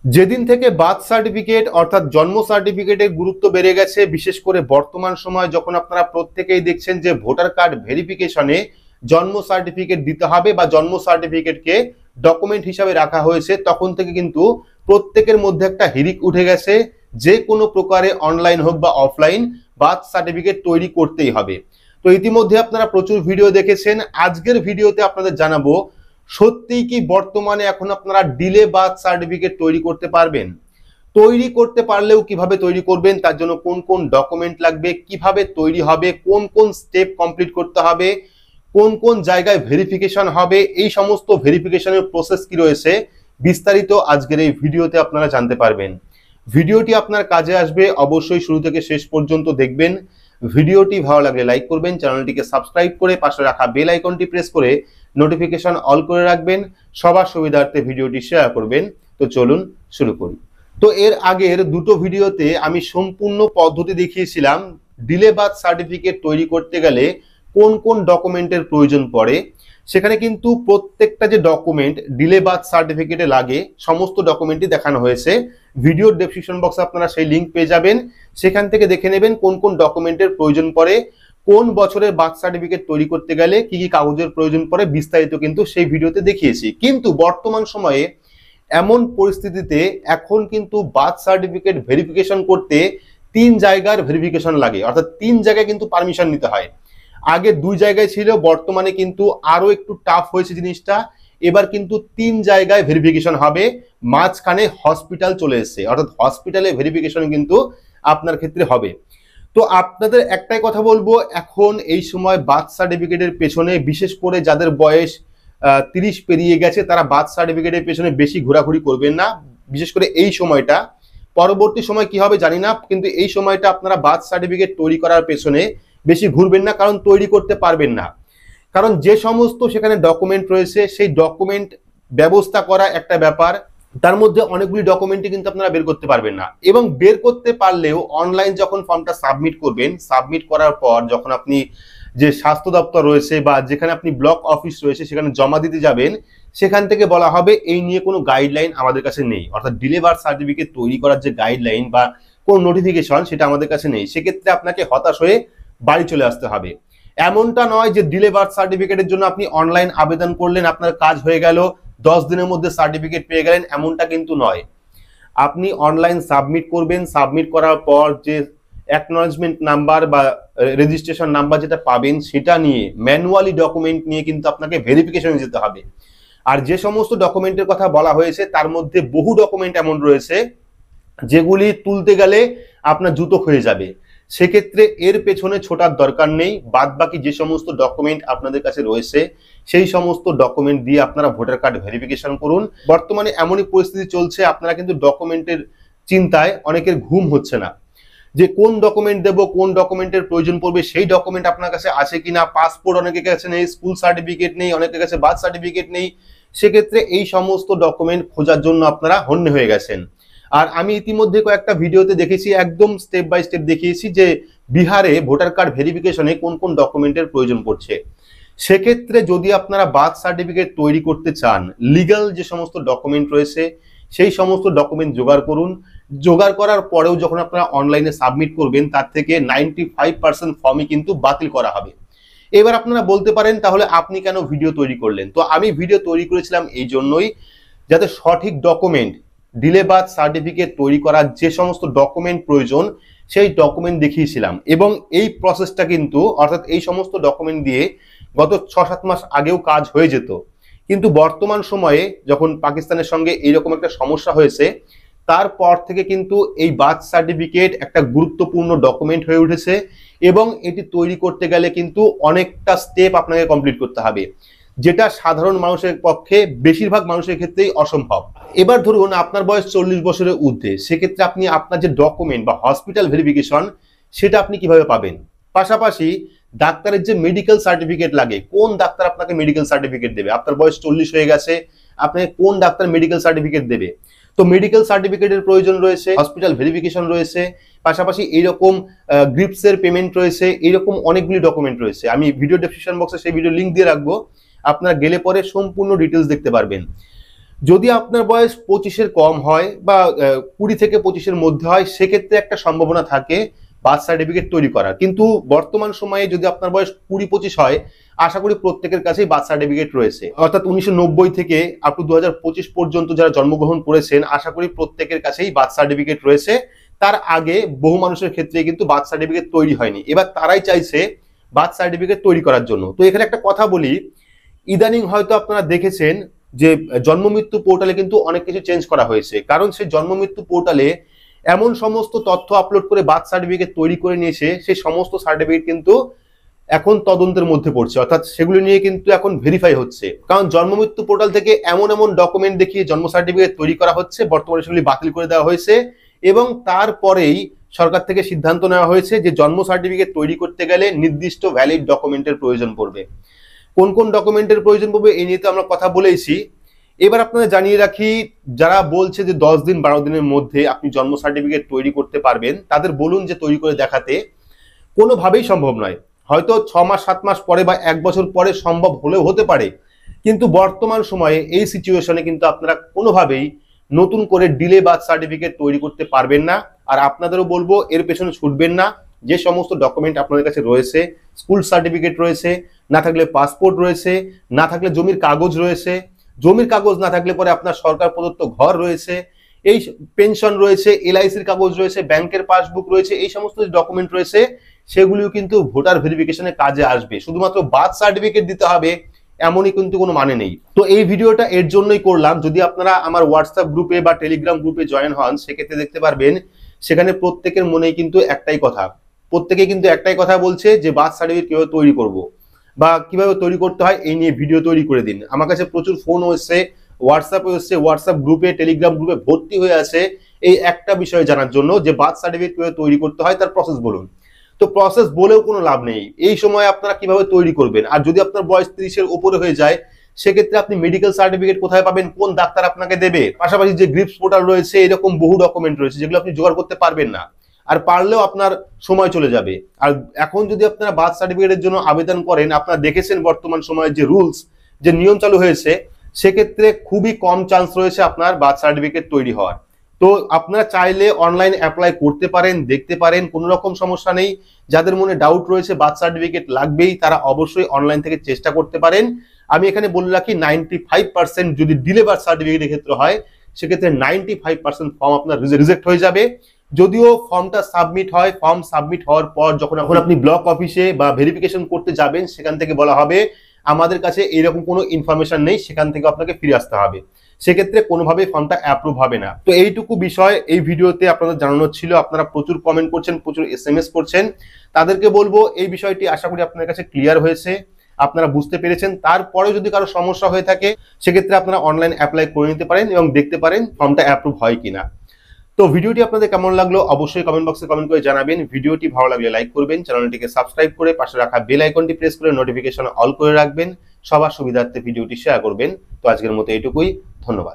যেদিন থেকে birth certificate অর্থাৎ জন্ম সার্টিফিকেটের গুরুত্ব বেড়ে গেছে, বিশেষ করে বর্তমান সময় যখন আপনারা প্রত্যেকেই দেখছেন যে ভোটার কার্ড ভেরিফিকেশনে জন্ম সার্টিফিকেট দিতে হবে বা জন্ম সার্টিফিকেটকে ডকুমেন্ট হিসাবে রাখা হয়েছে, তখন থেকে কিন্তু প্রত্যেকের মধ্যে একটা হিড়িক উঠে গেছে, যে কোনো প্রকারে অনলাইন হোক বা অফলাইন বার্থ সার্টিফিকেট তৈরি করতেই হবে। তো ইতিমধ্যে আপনারা প্রচুর ভিডিও দেখেছেন। আজকের ভিডিওতে আপনাদের জানাবো সত্যিই কি বর্তমানে এখন আপনারা ডিলে বার্থ সার্টিফিকেট তৈরি করতে পারবেন, তৈরি করতে পারলেও কিভাবে তৈরি করবেন, তার জন্য কোন কোন ডকুমেন্ট লাগবে, কিভাবে তৈরি হবে, কোন কোন স্টেপ কমপ্লিট করতে হবে, কোন কোন জায়গায় ভেরিফিকেশন হবে, এই সমস্ত ভেরিফিকেশনের প্রসেস কি রয়েছে বিস্তারিত আজকের এই ভিডিওতে আপনারা জানতে পারবেন। ভিডিওটি আপনার কাজে আসবে, অবশ্যই শুরু থেকে শেষ পর্যন্ত দেখবেন। ভিডিওটি ভালো লাগলে লাইক করবেন, চ্যানেলটিকে সাবস্ক্রাইব করে পাশে রাখা বেল আইকনটি প্রেস করে নোটিফিকেশন অল করে রাখবেন, সবার সুবিধার্থে ভিডিওটি শেয়ার করবেন। তো চলুন শুরু করি। তো এর আগের দুটো ভিডিওতে আমি সম্পূর্ণ পদ্ধতি দেখিয়েছিলাম ডিলে বার্থ সার্টিফিকেট তৈরি করতে গেলে কোন কোন ডকুমেন্টের প্রয়োজন পড়ে। সেখানে কিন্তু প্রত্যেকটা যে ডকুমেন্ট ডিলে বার্থ সার্টিফিকেটে লাগে সমস্ত ডকুমেন্টই দেখানো হয়েছে। ভিডিওর ডেসক্রিপশন বক্সে আপনারা সেই লিঙ্ক পেয়ে যাবেন, সেখান থেকে দেখে নেবেন কোন কোন ডকুমেন্টের প্রয়োজন পড়ে, কোন বছরের বার্থ সার্টিফিকেট তৈরি করতে গেলে কি কি কাগজের প্রয়োজন পড়ে, বিস্তারিত কিন্তু সেই ভিডিওতে দেখিয়েছি। কিন্তু বর্তমান সময়ে এমন পরিস্থিতিতে এখন কিন্তু বার্থ সার্টিফিকেট ভেরিফিকেশন করতে 3 জায়গার ভেরিফিকেশন লাগে, অর্থাৎ 3 জায়গায় কিন্তু পারমিশন নিতে হয়। আগে 2 জায়গায় ছিল, বর্তমানে কিন্তু আরো একটু টাফ হয়েছে জিনিসটা। এবার কিন্তু 3 জায়গায় ভেরিফিকেশন হবে, মাঝখানে হসপিটাল চলে এসেছে, অর্থাৎ হসপিটালে ভেরিফিকেশন কিন্তু আপনার ক্ষেত্রে হবে। তো আপনাদের একটাই কথা বলবো, এখন এই সময় বার্থ সার্টিফিকেটের পেছনে, বিশেষ করে যাদের বয়স 30 পেরিয়ে গেছে, তারা বার্থ সার্টিফিকেটের পেছনে বেশি ঘোরাঘুরি করবেন না। বিশেষ করে এই সময়টা, পরবর্তী সময় কি হবে জানি না, কিন্তু এই সময়টা আপনারা বার্থ সার্টিফিকেট তৈরি করার পেছনে বেশি ঘুরবেন না, কারণ তৈরি করতে পারবেন না। কারণ যে সমস্ত সেখানে ডকুমেন্ট রয়েছে, সেই ডকুমেন্ট ব্যবস্থা করা একটা ব্যাপার, তার মধ্যে অনেকগুলি ডকুমেন্টই কিন্তু আপনারা বের করতে পারবেন না। এবং বের করতে পারলেও অনলাইন যখন ফর্মটা সাবমিট করবেন, সাবমিট করার পর যখন আপনি যে স্বাস্থ্য দপ্তর রয়েছে বা যেখানে আপনি ব্লক অফিস রয়েছে সেখানে জমা দিতে যাবেন, সেখান থেকে বলা হবে এই নিয়ে কোনো গাইডলাইন আমাদের কাছে নেই, অর্থাৎ ডিলে বার্থ সার্টিফিকেট তৈরি করার যে গাইডলাইন বা কোন নোটিফিকেশন সেটা আমাদের কাছে নেই। সেক্ষেত্রে আপনাকে হতাশ হয়ে বাড়ি চলে আসতে হবে। এমনটা নয় যে ডিলে বার্থ সার্টিফিকেটের জন্য আপনি অনলাইন আবেদন করলেন, আপনার কাজ হয়ে গেল, 10 দিনের মধ্যে সার্টিফিকেট পেয়ে গেলেন, এমনটা কিন্তু নয়। আপনি অনলাইন সাবমিট করবেন, সাবমিট করার পর যে অ্যাকনলেজমেন্ট নাম্বার বা রেজিস্ট্রেশন নাম্বার যেটা পাবেন, সেটা নিয়ে ম্যানুয়ালি ডকুমেন্ট নিয়ে কিন্তু আপনাকে ভেরিফিকেশনে যেতে হবে। আর যে সমস্ত ডকুমেন্টের কথা বলা হয়েছে তার মধ্যে বহু ডকুমেন্ট এমন রয়েছে যেগুলি তুলতে গেলে আপনার জুতো ক্ষয়ে যাবে। সেক্ষেত্রে এর পেছনে ছোটার দরকার নেই, বাদ বাকি যে সমস্ত ডকুমেন্ট আপনাদের কাছে রয়েছে সেই সমস্ত ডকুমেন্ট দিয়ে আপনারা ভোটার কার্ড ভেরিফিকেশন করুন। বর্তমানে এমনই পরিস্থিতি চলছে, আপনারা কিন্তু ডকুমেন্টের চিন্তায় অনেকের ঘুম হচ্ছে না, যে কোন ডকুমেন্ট দেব, কোন ডকুমেন্টের প্রয়োজন পড়বে, সেই ডকুমেন্ট আপনার কাছে আছে কিনা। পাসপোর্ট অনেকের কাছে নেই, স্কুল সার্টিফিকেট নেই, অনেকের কাছে বার্থ সার্টিফিকেট নেই। সেক্ষেত্রে এই সমস্ত ডকুমেন্ট খোঁজার জন্য আপনারা হন্যে হয়ে গেছেন। আর আমি ইতিমধ্যে কয়েকটা ভিডিওতে দেখেছি, একদম স্টেপ বাই স্টেপ দেখিয়েছি যে বিহারে ভোটার কার্ড ভেরিফিকেশনে কোন কোন ডকুমেন্টের প্রয়োজন পড়ছে। সেক্ষেত্রে যদি আপনারা বার্থ সার্টিফিকেট তৈরি করতে চান, লিগ্যাল যে সমস্ত ডকুমেন্ট রয়েছে সেই সমস্ত ডকুমেন্ট জোগাড় করুন। জোগাড় করার পরেও যখন আপনারা অনলাইনে সাবমিট করবেন, তার থেকে 95% ফর্মই কিন্তু বাতিল করা হবে। এবার আপনারা বলতে পারেন তাহলে আপনি কেন ভিডিও তৈরি করলেন? তো আমি ভিডিও তৈরি করেছিলাম এই জন্যই, যাতে সঠিক ডকুমেন্ট, ডিলে বার্থ সার্টিফিকেট তৈরি করার যে সমস্ত ডকুমেন্ট প্রয়োজন সেই ডকুমেন্ট দেখিয়েছিলাম। এবং এই প্রসেসটা কিন্তু, অর্থাৎ এই সমস্ত ডকুমেন্ট দিয়ে গত 6-7 মাস আগেও কাজ হয়ে যেত। কিন্তু বর্তমান সময়ে যখন পাকিস্তানের সঙ্গে এইরকম একটা সমস্যা হয়েছে, তারপর থেকে কিন্তু এই বার্থ সার্টিফিকেট একটা গুরুত্বপূর্ণ ডকুমেন্ট হয়ে উঠেছে। এবং এটি তৈরি করতে গেলে কিন্তু অনেকটা স্টেপ আপনাকে কমপ্লিট করতে হবে, যেটা সাধারণ মানুষের পক্ষে, বেশিরভাগ মানুষের ক্ষেত্রেই অসম্ভব। এবার ধরুন আপনার বয়স 40 বছরের ঊর্ধ্বে, সেক্ষেত্রে আপনি আপনার যে ডকুমেন্ট বা হসপিটাল ভেরিফিকেশন সেটা আপনি কিভাবে পাবেন? পাশাপাশি ডাক্তারের যে মেডিকেল সার্টিফিকেট লাগে, কোন ডাক্তার আপনাকে মেডিকেল সার্টিফিকেট দেবে? আপনার বয়স 40 হয়ে গেছে, আপনাকে কোন ডাক্তার মেডিকেল সার্টিফিকেট দেবে? তো মেডিকেল সার্টিফিকেটের প্রয়োজন রয়েছে, হসপিটাল ভেরিফিকেশন রয়েছে, পাশাপাশি এইরকম গ্রিপসের পেমেন্ট রয়েছে, এইরকম অনেকগুলি ডকুমেন্ট রয়েছে। আমি ভিডিও ডেসক্রিপশন বক্সে সেই ভিডিও লিঙ্ক দিয়ে রাখবো, আপনারা গেলে পরে সম্পূর্ণ ডিটেলস দেখতে পারবেন। যদি আপনার বয়স 25-এর কম হয় বা 20 থেকে 25-এর মধ্যে হয়, সেক্ষেত্রে একটা সম্ভাবনা থাকে বার্থ সার্টিফিকেট তৈরি করার। কিন্তু বর্তমান সময়ে যদি আপনার বয়স 20-25 হয়, আশা করি প্রত্যেকের কাছেই বার্থ সার্টিফিকেট রয়েছে। অর্থাৎ 1990 থেকে আপ টু 2025 পর্যন্ত যারা জন্মগ্রহণ করেছেন, আশা করি প্রত্যেকের কাছেই বার্থ সার্টিফিকেট রয়েছে। তার আগে বহু মানুষের ক্ষেত্রে কিন্তু বার্থ সার্টিফিকেট তৈরি হয়নি, এবার তারাই চাইছে বার্থ সার্টিফিকেট তৈরি করার জন্য। তো এখানে একটা কথা বলি, ইদানিং হয়তো আপনারা দেখেছেন যে জন্ম মৃত্যু পোর্টালে কিন্তু অনেক কিছু চেঞ্জ করা হয়েছে, কারণ সেই জন্ম মৃত্যু পোর্টালে এমন সমস্ত তথ্য আপলোড করে বার্থ সার্টিফিকেট তৈরি করে নিয়েছে, সেই সমস্ত সার্টিফিকেট কিন্তু এখন তদন্তের মধ্যে পড়ছে, অর্থাৎ সেগুলো নিয়ে কিন্তু এখন ভেরিফাই হচ্ছে। কারণ জন্ম মৃত্যু পোর্টাল থেকে এমন এমন ডকুমেন্ট দেখিয়ে জন্ম সার্টিফিকেট তৈরি করা হচ্ছে, বর্তমানে সেগুলি বাতিল করে দেওয়া হয়েছে এবং তারপরেই সরকার থেকে সিদ্ধান্ত নেওয়া হয়েছে যে জন্ম সার্টিফিকেট তৈরি করতে গেলে নির্দিষ্ট ভ্যালিড ডকুমেন্টের প্রয়োজন পড়বে। কোন কোন ডকুমেন্টের প্রয়োজন পড়বে এই নিয়ে তো আমরা কথা বলেইছি। এবার আপনারা জানিয়ে রাখি, যারা বলছে যে 10 দিন 12 দিনের মধ্যে আপনি জন্ম সার্টিফিকেট তৈরি করতে পারবেন, তাদের বলুন যে তৈরি করে দেখাতে। কোনোভাবেই সম্ভব নয়। হয়তো 6 মাস 7 মাস পরে বা 1 বছর পরে সম্ভব হলেও হতে পারে, কিন্তু বর্তমান সময়ে এই সিচুয়েশনে কিন্তু আপনারা কোনোভাবেই নতুন করে ডিলে বার্থ সার্টিফিকেট তৈরি করতে পারবেন না। আর আপনাদেরও বলবো এর পেছনে ছুটবেন না। যে সমস্ত ডকুমেন্ট আপনাদের কাছে রয়েছে, স্কুল সার্টিফিকেট রয়েছে, না থাকলে পাসপোর্ট রয়েছে, না থাকলে জমির কাগজ রয়েছে, জমির কাগজ না থাকলে পরে আপনার সরকার প্রদত্ত ঘর রয়েছে, এই পেনশন রয়েছে, এলআইসির কাগজ রয়েছে, ব্যাংকের পাসবুক রয়েছে, এই সমস্ত ডকুমেন্ট রয়েছে, সেগুলিও কিন্তু ভোটার ভেরিফিকেশনে কাজে আসবে। শুধুমাত্র বার্থ সার্টিফিকেট দিতে হবে এমনই কিন্তু কোনো মানে নেই। তো এই ভিডিওটা এর জন্যই করলাম, যদি আপনারা আমার হোয়াটসঅ্যাপ গ্রুপে বা টেলিগ্রাম গ্রুপে জয়েন হন, সেক্ষেত্রে দেখতে পারবেন সেখানে প্রত্যেকের মনেই কিন্তু একটাই কথা, প্রত্যেকে কিন্তু একটাই কথা বলছে যে বার্থ সার্টিফিকেট কিভাবে তৈরি করব বা কিভাবে তৈরি করতে হয় এই নিয়ে ভিডিও তৈরি করে দিন। আমার কাছে প্রচুর ফোনও এসছে, হোয়াটসঅ্যাপও এসছে, হোয়াটসঅ্যাপ গ্রুপে টেলিগ্রাম গ্রুপে ভর্তি হয়ে আছে এই একটা বিষয় জানার জন্য যে বার্থ সার্টিফিকেট কিভাবে তৈরি করতে হয় তার প্রসেস বলুন। তো প্রসেস বলেও কোনো লাভ নেই, এই সময় আপনারা কিভাবে তৈরি করবেন। আর যদি আপনার বয়স 30-এর উপরে হয়ে যায়, সেক্ষেত্রে আপনি মেডিকেল সার্টিফিকেট কোথায় পাবেন, কোন ডাক্তার আপনাকে দেবে। পাশাপাশি যে গ্রিপস পোর্টাল রয়েছে, এরকম বহু ডকুমেন্ট রয়েছে যেগুলো আপনি জোগাড় করতে পারবেন না, আর পারলেও আপনার সময় চলে যাবে। আর এখন যদি আপনারা বার্থ সার্টিফিকেটের জন্য আবেদন করেন, আপনারা দেখেছেন বর্তমান সময়ে যে রুলস, যে নিয়ম চালু হয়েছে, সেক্ষেত্রে খুবই কম চান্স রয়েছে আপনার বার্থ সার্টিফিকেট তৈরি হওয়ার। তো আপনারা চাইলে অনলাইন অ্যাপ্লাই করতে পারেন, দেখতে পারেন, কোনো রকম সমস্যা নেই। যাদের মনে ডাউট রয়েছে বার্থ সার্টিফিকেট লাগবেই, তারা অবশ্যই অনলাইন থেকে চেষ্টা করতে পারেন। আমি এখানে বলে রাখি 95% যদি ডিলে বার্থ সার্টিফিকেটের ক্ষেত্রে হয়, সেক্ষেত্রে 95% ফর্ম আপনার রিজেক্ট হয়ে যাবে। যদিও ফর্মটা সাবমিট হয়, ফর্ম সাবমিট হওয়ার পর যখন আপনি ব্লক অফিসে বা ভেরিফিকেশন করতে যাবেন, সেখান থেকে বলা হবে আমাদের কাছে এইরকম কোনো ইনফরমেশন নেই, সেখান থেকে আপনাকে ফিরে আসতে হবে। সেক্ষেত্রে কোনোভাবেই ফর্মটা অ্যাপ্রুভ হবে না। তো এইটুকু বিষয় এই ভিডিওতে আপনাদের জানানোর ছিল। আপনারা প্রচুর কমেন্ট করছেন, প্রচুর SMS করছেন, তাদেরকে বলবো এই বিষয়টি আশা করি আপনার কাছে ক্লিয়ার হয়েছে, আপনারা বুঝতে পেরেছেন। তারপরে যদি কারো সমস্যা হয়ে থাকে, সেক্ষেত্রে আপনারা অনলাইন অ্যাপ্লাই করে নিতে পারেন এবং দেখতে পারেন ফর্মটা অ্যাপ্রুভ হয় কিনা। তো ভিডিওটি আপনাদের কেমন লাগলো অবশ্যই কমেন্ট বক্সে কমেন্ট করে জানাবেন। ভিডিওটি ভালো লাগলে লাইক করবেন, চ্যানেলটিকে সাবস্ক্রাইব করে পাশে রাখা বেল আইকনটি প্রেস করে নোটিফিকেশন অল করে রাখবেন। সবার সুবিধার্থে ভিডিওটি শেয়ার করবেন। তো আজকের মতো এইটুকুই, ধন্যবাদ।